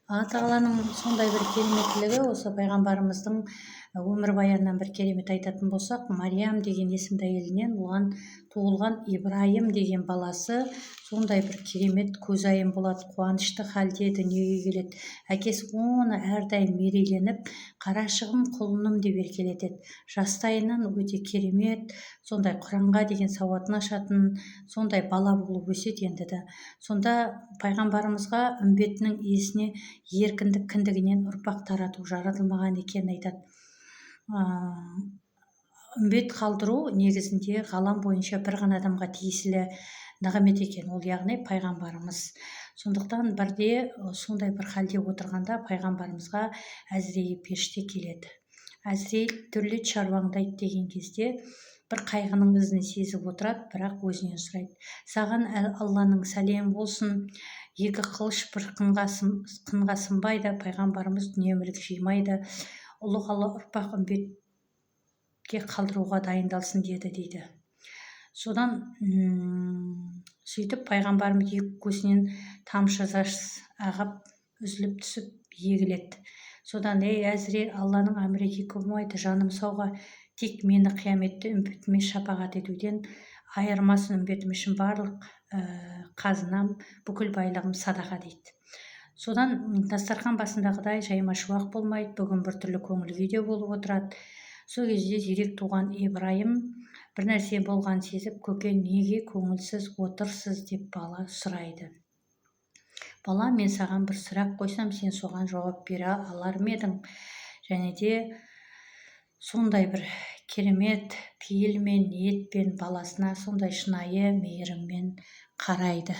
Алла тағаланың сондай бір кереметтілігі, осы пайғамбарымыздың өмірбаянынан бір керемет айтатын болсақ, Мариям деген есімді әйелінен оған туылған Ибрайым деген баласы сондай бір керемет көзайым болады, қуанышты халде дүниеге келеді. Әкесі оны әрдайым мерейленіп, қарашығым құлыным деп еркелетеді. Жастайынан өте керемет, сондай Құранға деген сауатын ашатын, сондай бала болып өседі енді де. Сонда пайғамбарымызға үмбетінің иесіне еркіндік кіндігінен ұрпақ тарату жаратылмаған екенін айтады. Үмбет қалдыру негізінде ғалам бойынша бір ғана адамға тиесілі нығмет екен, ол яғни пайғамбарымыз. Сондықтан бірде сондай бір халде отырғанда пайғамбарымызға Әзірейіл періште келеді. Әзірейіл түрлі шаруаңды айт деген кезде бір қайғының ізін сезіп отырады, бірақ өзінен сұрайды: саған Алланың сәлемі болсын, екі қылыш бір қынға сынбайды, пайғамбарымыз дүние мүлік жимайды, ұлы ұрпақ үмбетке қалдыруға дайындалсын деді дейді. Содан сөйтіп пайғамбарымыз екі көзінен тамшы жас ағып үзіліп түсіп егіледі. Содан: ей Әзірейіл, Алланың әмірі екі болмайды, жаным сауға, тек мені қияметте үмбетіме шапағат етуден айырмасын, үмбетім үшін барлық қазынам, бүкіл байлығым садақа дейді. Содан дастархан басындағыдай жайма шуақ болмайды, бүгін біртүрлі көңіл күйде болып отырады. Сол кезде зерек туған Ибрайым бір нәрсе болған сезіп: көке, неге көңілсіз отырсыз деп бала сұрайды. Бала: мен саған бір сұрақ қойсам, сен соған жауап бере алар ма едің? Және де сондай бір керемет пейілмен, ниетпен баласына сондай шынайы мейіріммен қарайды.